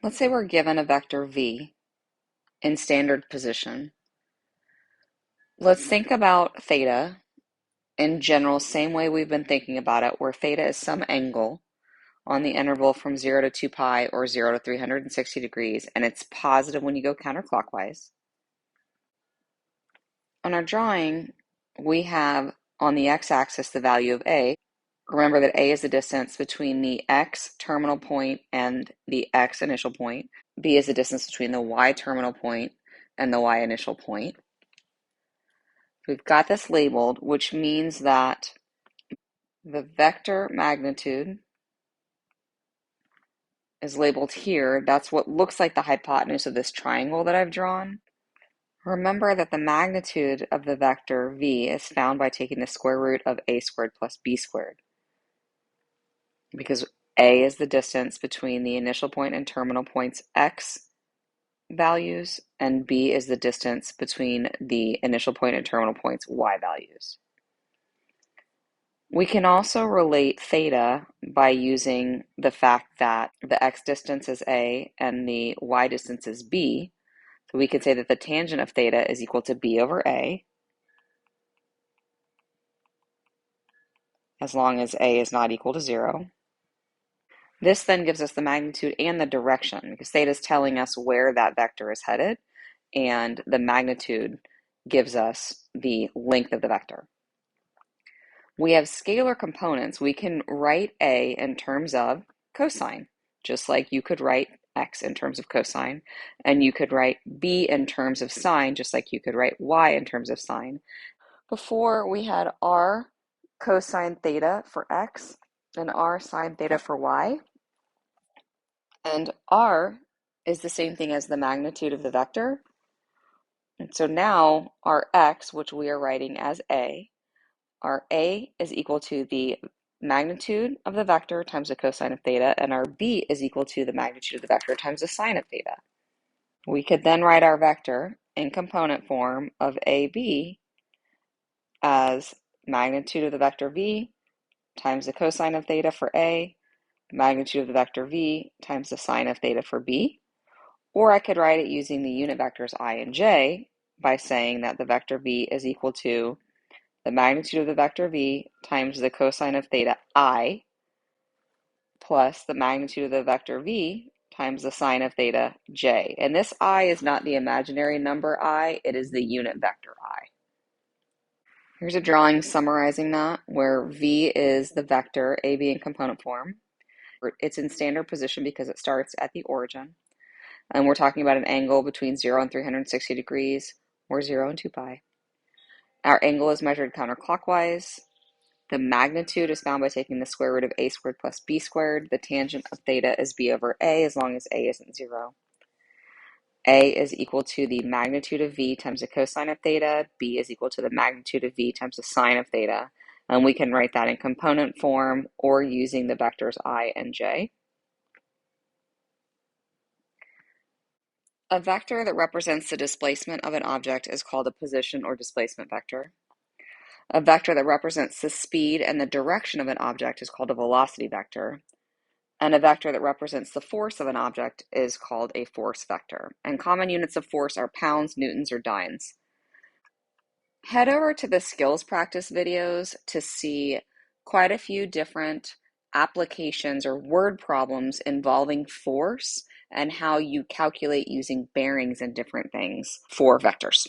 Let's say we're given a vector v in standard position. Let's think about theta in general, same way we've been thinking about it, where theta is some angle on the interval from 0 to 2 pi or 0 to 360 degrees, and it's positive when you go counterclockwise. On our drawing, we have on the x-axis the value of a. Remember that a is the distance between the x terminal point and the x initial point. B is the distance between the y terminal point and the y initial point. We've got this labeled, which means that the vector magnitude is labeled here. That's what looks like the hypotenuse of this triangle that I've drawn. Remember that the magnitude of the vector v is found by taking the square root of a squared plus b squared, because a is the distance between the initial point and terminal points x values, and b is the distance between the initial point and terminal points y values. We can also relate theta by using the fact that the x distance is a and the y distance is b. So we could say that the tangent of theta is equal to b over a, as long as a is not equal to 0. This then gives us the magnitude and the direction, because theta is telling us where that vector is headed, and the magnitude gives us the length of the vector. We have scalar components. We can write a in terms of cosine, just like you could write x in terms of cosine, and you could write b in terms of sine, just like you could write y in terms of sine. Before, we had r cosine theta for x and r sine theta for y, and r is the same thing as the magnitude of the vector. And so now our x, which we are writing as a, our a is equal to the magnitude of the vector times the cosine of theta, and our b is equal to the magnitude of the vector times the sine of theta. We could then write our vector in component form of ab as magnitude of the vector v times the cosine of theta for a, magnitude of the vector v times the sine of theta for b. Or I could write it using the unit vectors I and j by saying that the vector v is equal to the magnitude of the vector v times the cosine of theta I plus the magnitude of the vector v times the sine of theta j. And this I is not the imaginary number I, it is the unit vector I. Here's a drawing summarizing that, where v is the vector ab in component form. It's in standard position because it starts at the origin. And we're talking about an angle between 0 and 360 degrees, or 0 and 2 pi. Our angle is measured counterclockwise. The magnitude is found by taking the square root of a squared plus b squared. The tangent of theta is b over a, as long as a isn't 0. A is equal to the magnitude of v times the cosine of theta. B is equal to the magnitude of v times the sine of theta. And we can write that in component form or using the vectors I and j. A vector that represents the displacement of an object is called a position or displacement vector. A vector that represents the speed and the direction of an object is called a velocity vector. And a vector that represents the force of an object is called a force vector. And common units of force are pounds, newtons, or dynes. Head over to the skills practice videos to see quite a few different applications or word problems involving force and how you calculate using bearings and different things for vectors.